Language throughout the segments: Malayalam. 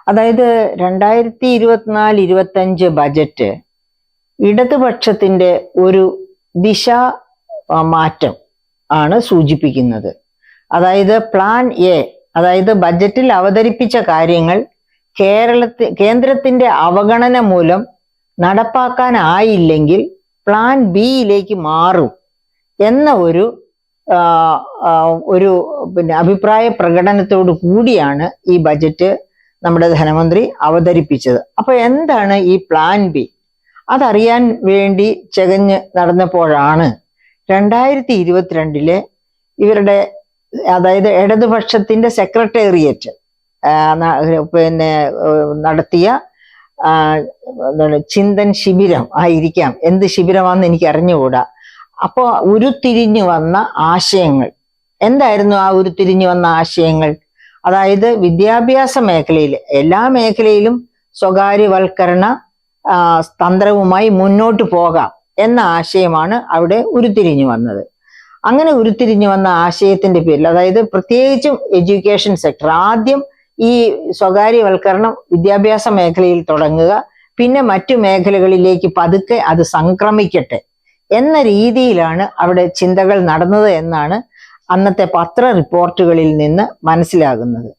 അതായത് 2024-25 ബജറ്റ് ഇടതുപക്ഷത്തിന്റെ ഒരു ദിശ മാറ്റം ആണ് സൂചിപ്പിക്കുന്നത്. അതായത് പ്ലാൻ എ, അതായത് ബജറ്റിൽ അവതരിപ്പിച്ച കാര്യങ്ങൾ കേന്ദ്രത്തിന്റെ അവഗണന മൂലം നടപ്പാക്കാനായില്ലെങ്കിൽ പ്ലാൻ ബിയിലേക്ക് മാറും എന്ന ഒരു അഭിപ്രായ പ്രകടനത്തോടു കൂടിയാണ് ഈ ബജറ്റ് നമ്മുടെ ധനമന്ത്രി അവതരിപ്പിച്ചത്. അപ്പൊ എന്താണ് ഈ പ്ലാൻ ബി? അതറിയാൻ വേണ്ടി ചെകഞ്ഞ് നടന്നപ്പോഴാണ് 2022 ഇവരുടെ, അതായത് ഇടതുപക്ഷത്തിന്റെ സെക്രട്ടേറിയറ്റ് നടത്തിയ ചിന്തൻ ശിബിരം ആയിരിക്കാം, എന്ത് ശിബിരമാണെന്ന് എനിക്ക് അറിഞ്ഞുകൂടാ. അപ്പോ ഉരുത്തിരിഞ്ഞു വന്ന ആശയങ്ങൾ എന്തായിരുന്നു? ആ ഉരുത്തിരിഞ്ഞു വന്ന ആശയങ്ങൾ, അതായത് വിദ്യാഭ്യാസ മേഖലയിൽ, എല്ലാ മേഖലയിലും സ്വകാര്യവൽക്കരണ തന്ത്രവുമായി മുന്നോട്ട് പോകാം എന്ന ആശയമാണ് അവിടെ ഉരുത്തിരിഞ്ഞു വന്നത്. അങ്ങനെ ഉരുത്തിരിഞ്ഞു വന്ന ആശയത്തിന്റെ പേരിൽ, അതായത് പ്രത്യേകിച്ചും എഡ്യൂക്കേഷൻ സെക്ടർ, ആദ്യം ഈ സ്വകാര്യവൽക്കരണം വിദ്യാഭ്യാസ മേഖലയിൽ തുടങ്ങുക, പിന്നെ മറ്റു മേഖലകളിലേക്ക് പതുക്കെ അത് സംക്രമിക്കട്ടെ എന്ന രീതിയിലാണ് അവിടെ ചിന്തകൾ നടന്നത് എന്നാണ് അന്നത്തെ പത്ര റിപ്പോർട്ടുകളിൽ നിന്ന് മനസ്സിലാകുന്നത്.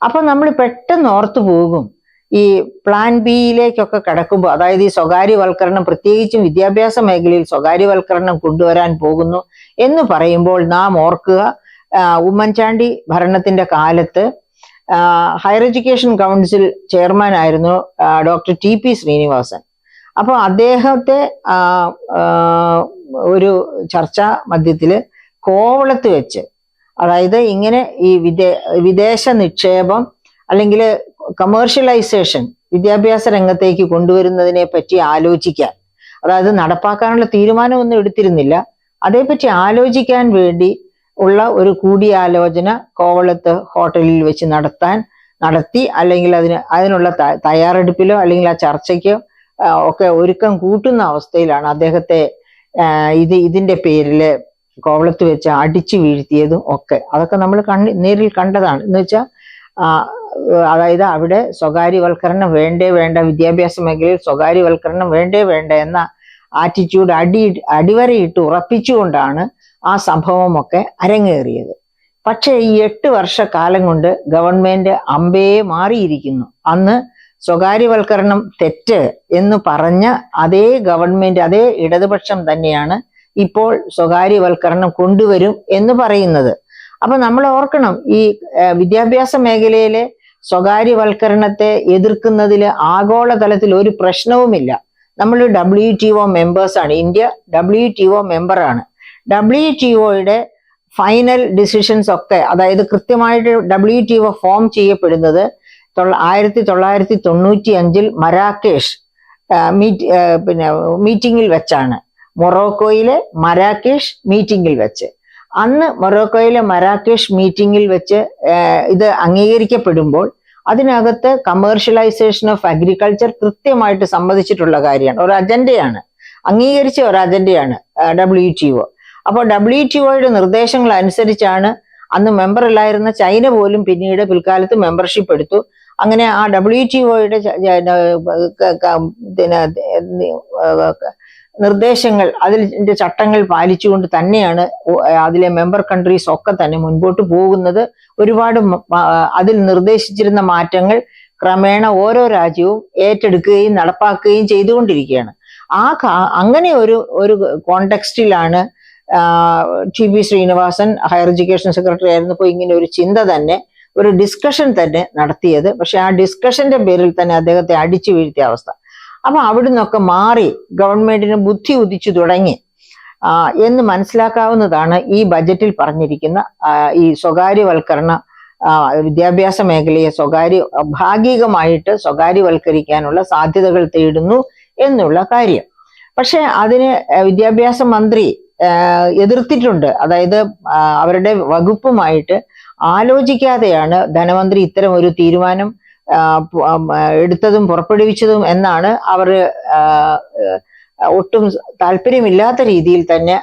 അപ്പൊ നമ്മൾ പെട്ടെന്ന് ഓർത്തു പോകും, ഈ പ്ലാൻ ബിയിലേക്കൊക്കെ കടക്കുമ്പോൾ, അതായത് ഈ സ്വകാര്യവൽക്കരണം, പ്രത്യേകിച്ചും വിദ്യാഭ്യാസ മേഖലയിൽ സ്വകാര്യവൽക്കരണം കൊണ്ടുവരാൻ പോകുന്നു എന്ന് പറയുമ്പോൾ നാം ഓർക്കുക, ഉമ്മൻചാണ്ടി ഭരണത്തിന്റെ കാലത്ത് ഹയർ എഡ്യൂക്കേഷൻ കൗൺസിൽ ചെയർമാൻ ആയിരുന്നു ഡോക്ടർ TP ശ്രീനിവാസൻ. അപ്പൊ അദ്ദേഹത്തെ ഒരു ചർച്ചാ മധ്യത്തില് കോവളത്ത് വെച്ച്, അതായത് ഇങ്ങനെ ഈ വിദേശ നിക്ഷേപം അല്ലെങ്കിൽ കമേഴ്ഷ്യലൈസേഷൻ വിദ്യാഭ്യാസ രംഗത്തേക്ക് കൊണ്ടുവരുന്നതിനെ പറ്റി ആലോചിക്കാൻ, അതായത് നടപ്പാക്കാനുള്ള തീരുമാനമൊന്നും എടുത്തിരുന്നില്ല, അതേപ്പറ്റി ആലോചിക്കാൻ വേണ്ടി ഉള്ള ഒരു കൂടിയാലോചന കോവളത്ത് ഹോട്ടലിൽ വെച്ച് നടത്തി, അല്ലെങ്കിൽ അതിനുള്ള തയ്യാറെടുപ്പിലോ അല്ലെങ്കിൽ ആ ചർച്ചയ്ക്കോ ഒക്കെ ഒരുക്കം കൂട്ടുന്ന അവസ്ഥയിലാണ് അദ്ദേഹത്തെ ഇതിന്റെ പേരില് കോവളത്ത് വെച്ച് അടിച്ചു വീഴ്ത്തിയതും ഒക്കെ. അതൊക്കെ നമ്മൾ നേരിൽ കണ്ടതാണ്. എന്ന് വെച്ചാൽ അതായത് അവിടെ സ്വകാര്യവൽക്കരണം വേണ്ടേ വേണ്ട, വിദ്യാഭ്യാസ മേഖലയിൽ സ്വകാര്യവൽക്കരണം വേണ്ടേ വേണ്ട എന്ന ആറ്റിറ്റ്യൂഡ് അടിവരയിട്ട് ഉറപ്പിച്ചുകൊണ്ടാണ് ആ സംഭവമൊക്കെ അരങ്ങേറിയത്. പക്ഷേ ഈ 8 വർഷക്കാലം കൊണ്ട് ഗവൺമെന്റ് അമ്പയെ മാറിയിരിക്കുന്നു. അന്ന് സ്വകാര്യവൽക്കരണം തെറ്റ് എന്ന് പറഞ്ഞ അതേ ഗവൺമെന്റ്, അതേ ഇടതുപക്ഷം തന്നെയാണ് ഇപ്പോൾ സ്വകാര്യവൽക്കരണം കൊണ്ടുവരും എന്ന് പറയുന്നത്. അപ്പൊ നമ്മൾ ഓർക്കണം, ഈ വിദ്യാഭ്യാസ മേഖലയിലെ സ്വകാര്യവൽക്കരണത്തെ എതിർക്കുന്നതിൽ ആഗോളതലത്തിൽ ഒരു പ്രശ്നവുമില്ല. നമ്മൾ WTO മെമ്പേഴ്സാണ്, ഇന്ത്യ WTO മെമ്പറാണ്. WTOയുടെ ഫൈനൽ ഡിസിഷൻസ് ഒക്കെ, അതായത് കൃത്യമായിട്ട് WTO ഫോം ചെയ്യപ്പെടുന്നത് 1995 മരാക്കേഷ് മീറ്റിംഗിൽ വെച്ചാണ്, മൊറോക്കോയിലെ മരാക്കേഷ് മീറ്റിംഗിൽ വെച്ച്. അന്ന് മൊറോക്കോയിലെ മരാക്കേഷ് മീറ്റിംഗിൽ വെച്ച് ഇത് അംഗീകരിക്കപ്പെടുമ്പോൾ അതിനകത്ത് കമേഴ്ഷ്യലൈസേഷൻ ഓഫ് അഗ്രികൾച്ചർ കൃത്യമായിട്ട് സമ്മതിച്ചിട്ടുള്ള കാര്യമാണ്, ഒരു അജണ്ടയാണ്, അംഗീകരിച്ച ഒരു അജണ്ടയാണ് WTO. അപ്പോൾ WTOയുടെ നിർദ്ദേശങ്ങൾ അനുസരിച്ചാണ് അന്ന് മെമ്പർ അല്ലായിരുന്ന ചൈന പോലും പിന്നീട് പിൽക്കാലത്ത് മെമ്പർഷിപ്പ് എടുത്തു. അങ്ങനെ ആ WTOയുടെ നിർദ്ദേശങ്ങൾ, അതിന്റെ ചട്ടങ്ങൾ പാലിച്ചുകൊണ്ട് തന്നെയാണ് അതിലെ മെമ്പർ കൺട്രീസ് ഒക്കെ തന്നെ മുൻപോട്ട് പോകുന്നത്. ഒരുപാട് അതിൽ നിർദ്ദേശിച്ചിരുന്ന മാറ്റങ്ങൾ ക്രമേണ ഓരോ രാജ്യവും ഏറ്റെടുക്കുകയും നടപ്പാക്കുകയും ചെയ്തുകൊണ്ടിരിക്കുകയാണ്. അങ്ങനെ ഒരു കോണ്ടെക്സ്റ്റിലാണ് TP Srinivasan higher education secretary ആയിരുന്നപ്പോൾ ഇങ്ങനെ ഒരു ചിന്ത തന്നെ, ഒരു ഡിസ്കഷൻ തന്നെ നടത്തിയത്. പക്ഷെ ആ ഡിസ്കഷന്റെ പേരിൽ തന്നെ അദ്ദേഹത്തെ അടിച്ചു വീഴ്ത്തിയ അവസ്ഥ. അപ്പൊ അവിടെ നിന്നൊക്കെ മാറി ഗവൺമെന്റിന് ബുദ്ധി ഉദിച്ചു തുടങ്ങി എന്ന് മനസ്സിലാക്കാവുന്നതാണ് ഈ ബജറ്റിൽ പറഞ്ഞിരിക്കുന്ന ഈ സ്വകാര്യവൽക്കരണ വിദ്യാഭ്യാസ മേഖലയെ ഭാഗികമായിട്ട് സ്വകാര്യവൽക്കരിക്കാനുള്ള സാധ്യതകൾ തേടുന്നു എന്നുള്ള കാര്യം. പക്ഷെ അതിന് വിദ്യാഭ്യാസ മന്ത്രി എതിർത്തിട്ടുണ്ട്. അതായത് അവരുടെ വകുപ്പുമായിട്ട് ആലോചിക്കാതെയാണ് ധനമന്ത്രി ഇത്തരം ഒരു തീരുമാനം എടുത്തതും പുറപ്പെടുവിച്ചതും എന്നാണ് അവർ ഒട്ടും താല്പര്യമില്ലാത്ത രീതിയിൽ തന്നെ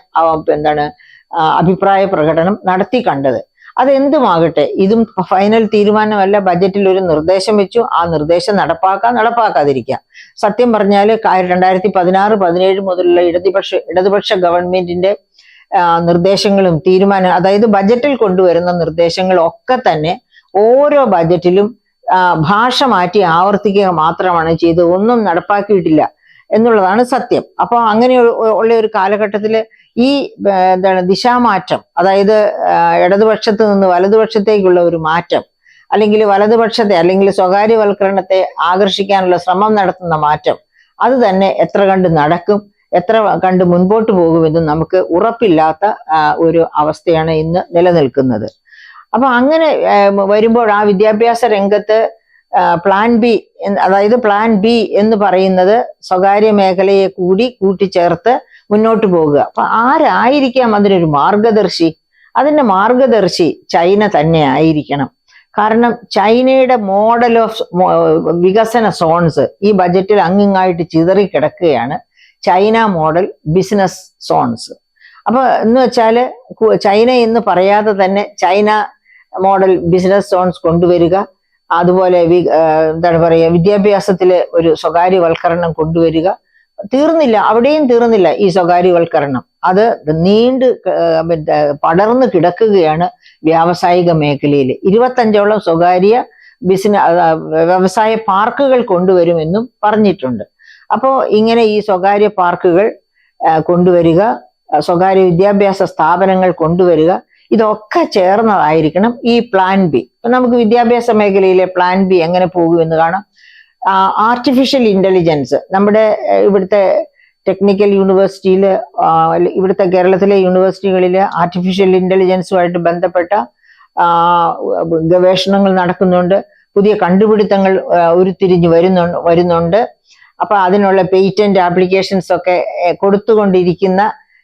അഭിപ്രായ പ്രകടനം നടത്തി കണ്ടത്. അതെന്തുമാകട്ടെ, ഇതും ഫൈനൽ തീരുമാനമല്ല. ബജറ്റിൽ ഒരു നിർദ്ദേശം വെച്ചു, ആ നിർദ്ദേശം നടപ്പാക്കാതിരിക്കാം. സത്യം പറഞ്ഞാൽ 2016-17 മുതലുള്ള ഇടതുപക്ഷ ഗവൺമെന്റിന്റെ നിർദ്ദേശങ്ങളും അതായത് ബജറ്റിൽ കൊണ്ടുവരുന്ന നിർദ്ദേശങ്ങളൊക്കെ തന്നെ ഓരോ ബജറ്റിലും ഭാഷ മാറ്റി ആവർത്തിക്കുക മാത്രമാണ് ചെയ്ത്, ഒന്നും നടപ്പാക്കിയിട്ടില്ല എന്നുള്ളതാണ് സത്യം. അപ്പൊ അങ്ങനെ ഉള്ള ഒരു കാലഘട്ടത്തിൽ ഈ ദിശാമാറ്റം, അതായത് ഇടതുപക്ഷത്ത് നിന്ന് വലതുപക്ഷത്തേക്കുള്ള ഒരു മാറ്റം, അല്ലെങ്കിൽ വലതുപക്ഷത്തെ അല്ലെങ്കിൽ സ്വകാര്യവൽക്കരണത്തെ ആകർഷിക്കാനുള്ള ശ്രമം നടത്തുന്ന മാറ്റം, അത് തന്നെ എത്ര കണ്ട് നടക്കും, എത്ര കണ്ട് മുൻപോട്ട് പോകുമെന്നും നമുക്ക് ഉറപ്പില്ലാത്ത ഒരു അവസ്ഥയാണ് ഇന്ന് നിലനിൽക്കുന്നത്. അപ്പൊ അങ്ങനെ വരുമ്പോൾ ആ വിദ്യാഭ്യാസ രംഗത്ത് പ്ലാൻ ബി, അതായത് പ്ലാൻ ബി എന്ന് പറയുന്നത് സ്വകാര്യ മേഖലയെ കൂടി കൂട്ടിച്ചേർത്ത് മുന്നോട്ട് പോകുക. അപ്പൊ ആരായിരിക്കാം അതിനൊരു മാർഗദർശി? അതിന്റെ മാർഗദർശി ചൈന തന്നെ ആയിരിക്കണം. കാരണം ചൈനയുടെ മോഡൽ ഓഫ് വികസന സോൺസ് ഈ ബജറ്റിൽ അങ്ങിങ്ങായിട്ട് ചിതറിക്കിടക്കുകയാണ്. China model business zones. അപ്പൊ എന്ന് വെച്ചാല് ചൈന എന്ന് പറയാതെ തന്നെ ചൈന മോഡൽ ബിസിനസ് സോൺസ് കൊണ്ടുവരിക, അതുപോലെ എന്താണ് പറയുക, വിദ്യാഭ്യാസത്തില് ഒരു സ്വകാര്യവൽക്കരണം കൊണ്ടുവരിക. അവിടെയും തീർന്നില്ല ഈ സ്വകാര്യവൽക്കരണം. അത് പടർന്നു കിടക്കുകയാണ് വ്യാവസായിക മേഖലയിൽ. 25ഓളം സ്വകാര്യ വ്യവസായ പാർക്കുകൾ കൊണ്ടുവരുമെന്നും പറഞ്ഞിട്ടുണ്ട്. അപ്പോൾ ഇങ്ങനെ ഈ സ്വകാര്യ പാർക്കുകൾ കൊണ്ടുവരിക, സ്വകാര്യ വിദ്യാഭ്യാസ സ്ഥാപനങ്ങൾ കൊണ്ടുവരിക, ഇതൊക്കെ ചേർന്നതായിരിക്കണം ഈ പ്ലാൻ ബി. നമുക്ക് വിദ്യാഭ്യാസ മേഖലയിലെ പ്ലാൻ ബി എങ്ങനെ പോകുമെന്ന് കാണാം. ആർട്ടിഫിഷ്യൽ ഇന്റലിജൻസ് നമ്മുടെ ഇവിടുത്തെ ടെക്നിക്കൽ യൂണിവേഴ്സിറ്റിയിൽ, ഇവിടുത്തെ കേരളത്തിലെ യൂണിവേഴ്സിറ്റികളിൽ ആർട്ടിഫിഷ്യൽ ഇന്റലിജൻസുമായിട്ട് ബന്ധപ്പെട്ട ഗവേഷണങ്ങൾ നടക്കുന്നുണ്ട്. പുതിയ കണ്ടുപിടുത്തങ്ങൾ ഉരുത്തിരിഞ്ഞ് വരുന്നുണ്ട്. അപ്പൊ അതിനുള്ള പേറ്റന്റ് ആപ്ലിക്കേഷൻസ് ഒക്കെ കൊടുത്തുകൊണ്ടിരിക്കുന്ന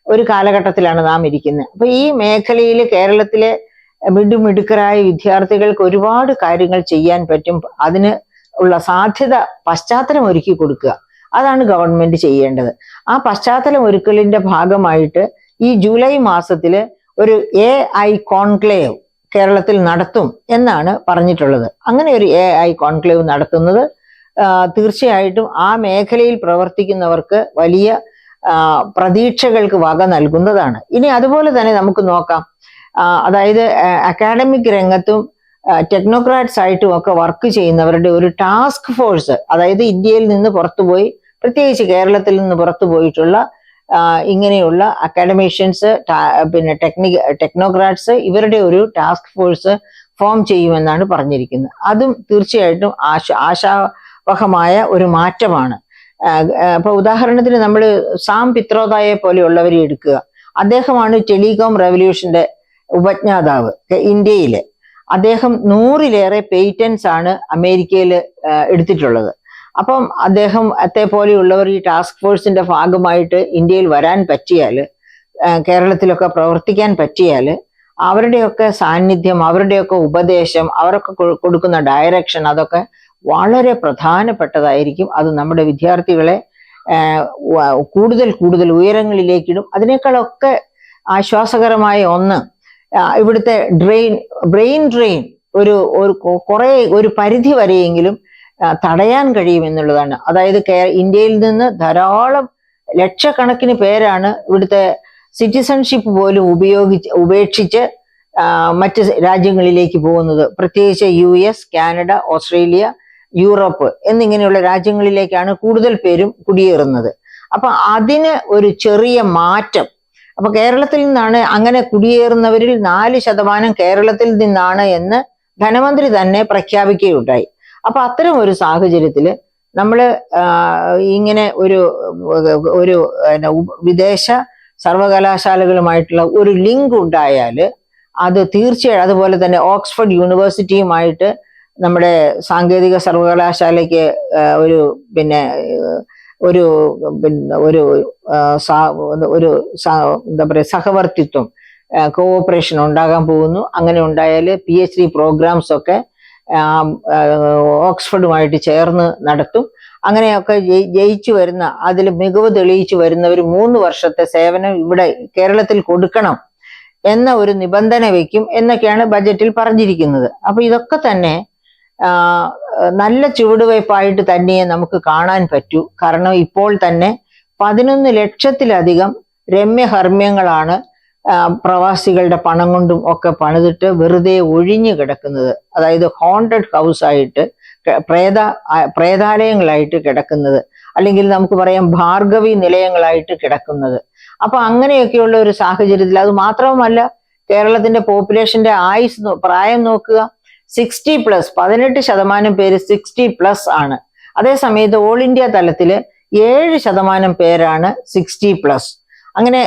ഒരു കാലഘട്ടത്തിലാണ് നാം ഇരിക്കുന്നത്. അപ്പൊ ഈ മേഖലയിൽ കേരളത്തിലെ മിടുമിടുക്കരായ വിദ്യാർത്ഥികൾക്ക് ഒരുപാട് കാര്യങ്ങൾ ചെയ്യാൻ പറ്റും. അതിന് ഉള്ള സാധ്യത പശ്ചാത്തലം ഒരുക്കി കൊടുക്കുക, അതാണ് ഗവൺമെന്റ് ചെയ്യേണ്ടത്. ആ പശ്ചാത്തലം ഒരുക്കലിന്റെ ഭാഗമായിട്ട് ഈ ജൂലൈ മാസത്തില് ഒരു AI കോൺക്ലേവ് കേരളത്തിൽ നടത്തും എന്നാണ് പറഞ്ഞിട്ടുള്ളത്. അങ്ങനെ ഒരു AI കോൺക്ലേവ് നടത്തുന്നത് തീർച്ചയായിട്ടും ആ മേഖലയിൽ പ്രവർത്തിക്കുന്നവർക്ക് വലിയ പ്രതീക്ഷകൾക്ക് വക നൽകുന്നതാണ്. ഇനി അതുപോലെ തന്നെ നമുക്ക് നോക്കാം, അതായത് അക്കാഡമിക് രംഗത്തും ടെക്നോക്രാറ്റ്സ് ആയിട്ടും ഒക്കെ വർക്ക് ചെയ്യുന്നവരുടെ ഒരു ടാസ്ക് ഫോഴ്സ്, അതായത് ഇന്ത്യയിൽ നിന്ന് പുറത്തുപോയി, പ്രത്യേകിച്ച് കേരളത്തിൽ നിന്ന് പുറത്തു പോയിട്ടുള്ള ഇങ്ങനെയുള്ള അക്കാഡമീഷ്യൻസ്, പിന്നെ ടെക്നോക്രാറ്റ്സ്, ഇവരുടെ ഒരു ടാസ്ക് ഫോഴ്സ് ഫോം ചെയ്യുമെന്നാണ് പറഞ്ഞിരിക്കുന്നത്. അതും തീർച്ചയായിട്ടും ആശാവഹമായ ഒരു മാറ്റമാണ്. അപ്പൊ ഉദാഹരണത്തിന് നമ്മൾ സാം പിത്രോദായെ പോലെയുള്ളവരെ എടുക്കുക. അദ്ദേഹമാണ് ടെലികോം റെവല്യൂഷന്റെ ഉപജ്ഞാതാവ് ഇന്ത്യയില്. അദ്ദേഹം 100-ലേറെ പേറ്റന്റ്സ് ആണ് അമേരിക്കയിൽ എടുത്തിട്ടുള്ളത്. അപ്പം അദ്ദേഹത്തെ പോലെയുള്ളവർ ഈ ടാസ്ക് ഫോഴ്സിന്റെ ഭാഗമായിട്ട് ഇന്ത്യയിൽ വരാൻ പറ്റിയാൽ, കേരളത്തിലൊക്കെ പ്രവർത്തിക്കാൻ പറ്റിയാൽ, അവരുടെയൊക്കെ സാന്നിധ്യം, അവരുടെയൊക്കെ ഉപദേശം, അവരൊക്കെ കൊടുക്കുന്ന ഡയറക്ഷൻ, അതൊക്കെ വളരെ പ്രധാനപ്പെട്ടതായിരിക്കും. അത് നമ്മുടെ വിദ്യാർത്ഥികളെ കൂടുതൽ ഉയരങ്ങളിലേക്കിടും. അതിനേക്കാളൊക്കെ ആശ്വാസകരമായ ഒന്ന്, ഇവിടുത്തെ ബ്രെയിൻ ഡ്രെയിൻ ഒരു പരിധി വരെയെങ്കിലും തടയാൻ കഴിയുമെന്നുള്ളതാണ്. അതായത് ഇന്ത്യയിൽ നിന്ന് ധാരാളം ലക്ഷക്കണക്കിന് പേരാണ് ഇവിടുത്തെ സിറ്റിസൺഷിപ്പ് പോലും ഉപേക്ഷിച്ച് മറ്റ് രാജ്യങ്ങളിലേക്ക് പോകുന്നത്. പ്രത്യേകിച്ച് US, കാനഡ, ഓസ്ട്രേലിയ, യൂറോപ്പ് എന്നിങ്ങനെയുള്ള രാജ്യങ്ങളിലേക്കാണ് കൂടുതൽ പേരും കുടിയേറുന്നത്. അപ്പൊ അതിന് ഒരു ചെറിയ മാറ്റം, അപ്പൊ കേരളത്തിൽ നിന്നാണ്, അങ്ങനെ കുടിയേറുന്നവരിൽ 4% കേരളത്തിൽ നിന്നാണ് എന്ന് ധനമന്ത്രി തന്നെ പ്രഖ്യാപിക്കുകയുണ്ടായി. അപ്പൊ അത്തരം ഒരു സാഹചര്യത്തില് നമ്മൾ ഇങ്ങനെ ഒരു വിദേശ സർവകലാശാലകളുമായിട്ടുള്ള ഒരു ലിങ്ക് ഉണ്ടായാൽ അത് തീർച്ചയായും, അതുപോലെ തന്നെ ഓക്സ്ഫോർഡ് യൂണിവേഴ്സിറ്റിയുമായിട്ട് നമ്മുടെ സാങ്കേതിക സർവകലാശാലയ്ക്ക് എന്താ പറയുക, സഹവർത്തിത്വം, കോഓപ്പറേഷൻ ഉണ്ടാകാൻ പോകുന്നു. അങ്ങനെ ഉണ്ടായാൽ PhD പ്രോഗ്രാംസ് ഒക്കെ ഓക്സ്ഫോർഡുമായിട്ട് ചേർന്ന് നടത്തും. അങ്ങനെയൊക്കെ ജയിച്ചു വരുന്ന, അതിൽ മികവ് തെളിയിച്ചു വരുന്നവർ 3 വർഷത്തെ സേവനം ഇവിടെ കേരളത്തിൽ കൊടുക്കണം എന്ന ഒരു നിബന്ധന വയ്ക്കും എന്നൊക്കെയാണ് ബജറ്റിൽ പറഞ്ഞിരിക്കുന്നത്. അപ്പൊ ഇതൊക്കെ തന്നെ നല്ല ചുവടുവയ്പായിട്ട് തന്നെ നമുക്ക് കാണാൻ പറ്റൂ. കാരണം ഇപ്പോൾ തന്നെ 11 ലക്ഷത്തിലധികം രമ്യഹർമ്മ്യങ്ങളാണ് പ്രവാസികളുടെ പണം കൊണ്ടും ഒക്കെ പണിതിട്ട് വെറുതെ ഒഴിഞ്ഞു കിടക്കുന്നത്. അതായത് ഹോണ്ടഡ് ഹൗസ് ആയിട്ട്, പ്രേതാലയങ്ങളായിട്ട് കിടക്കുന്നത്, അല്ലെങ്കിൽ നമുക്ക് പറയാം ഭാർഗവി നിലയങ്ങളായിട്ട് കിടക്കുന്നത്. അപ്പൊ അങ്ങനെയൊക്കെയുള്ള ഒരു സാഹചര്യത്തിൽ, അത് മാത്രവുമല്ല, കേരളത്തിന്റെ പോപ്പുലേഷന്റെ പ്രായം നോക്കുക, 60+, 18% പേര് 60+ ആണ്. അതേസമയത്ത് ഓൾ ഇന്ത്യ തലത്തില് 7% പേരാണ് 60+. അങ്ങനെ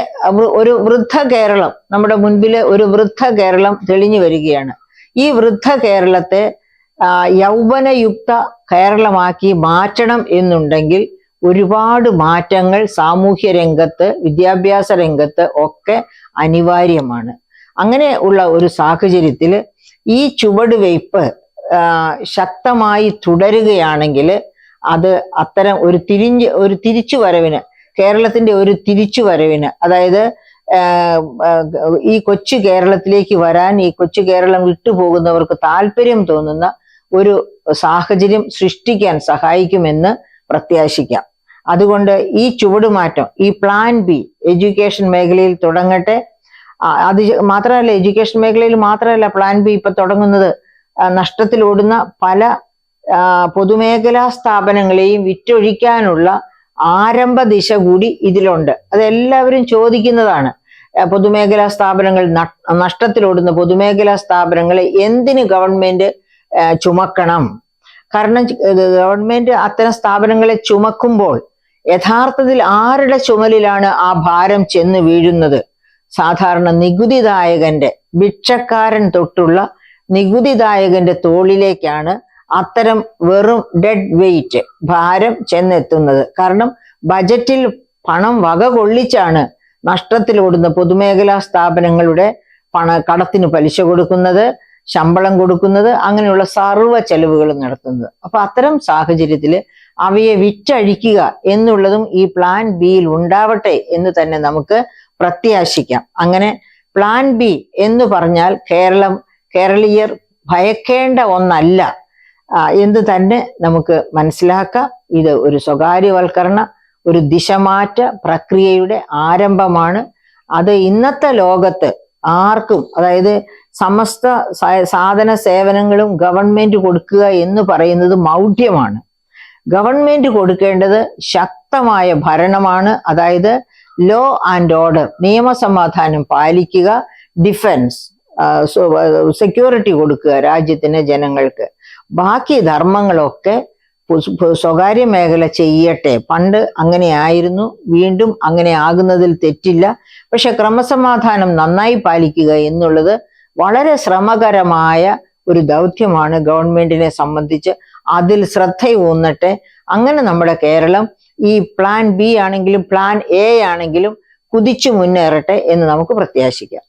ഒരു വൃദ്ധ കേരളം, നമ്മുടെ മുൻപിൽ ഒരു വൃദ്ധ കേരളം തെളിഞ്ഞു വരികയാണ്. ഈ വൃദ്ധ കേരളത്തെ യൗവനയുക്ത കേരളമാക്കി മാറ്റണം എന്നുണ്ടെങ്കിൽ ഒരുപാട് മാറ്റങ്ങൾ സാമൂഹ്യ രംഗത്ത്, വിദ്യാഭ്യാസ രംഗത്ത് ഒക്കെ അനിവാര്യമാണ്. അങ്ങനെ ഉള്ള ഒരു സാഹചര്യത്തിൽ ഈ ചുവടുവയ്പ് ശക്തമായി തുടരുകയാണെങ്കിൽ അത് അത്തരം ഒരു തിരിച്ചുവരവിന്, കേരളത്തിന്റെ ഒരു തിരിച്ചുവരവിന്, അതായത് ഈ കൊച്ചു കേരളത്തിലേക്ക് വരാൻ, ഈ കൊച്ചു കേരളം വിട്ടുപോകുന്നവർക്ക് താല്പര്യം തോന്നുന്ന ഒരു സാഹചര്യം സൃഷ്ടിക്കാൻ സഹായിക്കുമെന്ന് പ്രത്യാശിക്കാം. അതുകൊണ്ട് ഈ ചുവടുമാറ്റം, ഈ പ്ലാൻ ബി എഡ്യൂക്കേഷൻ മേഖലയിൽ തുടങ്ങട്ടെ. അത് മാത്രമല്ല, എഡ്യൂക്കേഷൻ മേഖലയിൽ മാത്രമല്ല പ്ലാൻ ബി ഇപ്പൊ തുടങ്ങുന്നത്, നഷ്ടത്തിലോടുന്ന പല പൊതുമേഖലാ സ്ഥാപനങ്ങളെയും വിറ്റൊഴിക്കാനുള്ള ആരംഭ ദിശ കൂടി ഇതിലുണ്ട്. അതെല്ലാവരും ചോദിക്കുന്നതാണ്. പൊതുമേഖലാ സ്ഥാപനങ്ങൾ, നഷ്ടത്തിലോടുന്ന പൊതുമേഖലാ സ്ഥാപനങ്ങളെ എന്തിന് ഗവൺമെന്റ് ചുമക്കണം? കാരണം ഗവൺമെന്റ് അത്തരം സ്ഥാപനങ്ങളെ ചുമക്കുമ്പോൾ യഥാർത്ഥത്തിൽ ആരുടെ ചുമലിലാണ് ആ ഭാരം ചെന്ന് വീഴുന്നത്? സാധാരണ നികുതിദായകന്റെ, ഭിക്ഷക്കാരൻ തൊട്ടുള്ള നികുതിദായകന്റെ തോളിലേക്കാണ് അത്തരം വെറും ഡെഡ് വെയിറ്റ് ഭാരം ചെന്നെത്തുന്നത്. കാരണം ബജറ്റിൽ പണം വക കൊള്ളിച്ചാണ് നഷ്ടത്തിലോടുന്ന പൊതുമേഖലാ സ്ഥാപനങ്ങളുടെ കടത്തിന് പലിശ കൊടുക്കുന്നത്, ശമ്പളം കൊടുക്കുന്നത്, അങ്ങനെയുള്ള സർവ്വ ചെലവുകളും നടത്തുന്നത്. അപ്പൊ അത്തരം സാഹചര്യത്തിൽ അവയെ വിറ്റഴിക്കുക എന്നുള്ളതും ഈ പ്ലാൻ ബിയിൽ ഉണ്ടാവട്ടെ എന്ന് തന്നെ നമുക്ക് പ്രത്യാശിക്കാം. അങ്ങനെ പ്ലാൻ ബി എന്ന് പറഞ്ഞാൽ കേരളീയർ ഭയക്കേണ്ട ഒന്നല്ല എന്ന് തന്നെ നമുക്ക് മനസ്സിലാക്കാം. ഇത് ഒരു സ്വകാര്യവൽക്കരണ, ഒരു ദിശമാറ്റ പ്രക്രിയയുടെ ആരംഭമാണ്. അത് ഇന്നത്തെ ലോകത്ത് ആർക്കും, അതായത് സമസ്ത സാധന സേവനങ്ങളും ഗവൺമെന്റ് കൊടുക്കുക എന്ന് പറയുന്നത് മൗഢ്യമാണ്. ഗവൺമെന്റ് കൊടുക്കേണ്ടത് ശക്തമായ ഭരണമാണ്. അതായത് ലോ ആൻഡ് ഓർഡർ, നിയമസമാധാനം പാലിക്കുക, ഡിഫൻസ്, സെക്യൂരിറ്റി കൊടുക്കുക രാജ്യത്തിന്, ജനങ്ങൾക്ക്. ബാക്കി ധർമ്മങ്ങളൊക്കെ സ്വകാര്യ മേഖല ചെയ്യട്ടെ. പണ്ട് അങ്ങനെ ആയിരുന്നു, വീണ്ടും അങ്ങനെ ആകുന്നതിൽ തെറ്റില്ല. പക്ഷെ ക്രമസമാധാനം നന്നായി പാലിക്കുക എന്നുള്ളത് വളരെ ശ്രമകരമായ ഒരു ദൗത്യമാണ് ഗവൺമെന്റിനെ സംബന്ധിച്ച്. അതിൽ ശ്രദ്ധയൂന്നട്ടെ. അങ്ങനെ നമ്മുടെ കേരളം ഈ പ്ലാൻ ബി ആണെങ്കിലും പ്ലാൻ എ ആണെങ്കിലും കുതിച്ചു മുന്നേറട്ടെ എന്ന് നമുക്ക് പ്രത്യാശിക്കാം.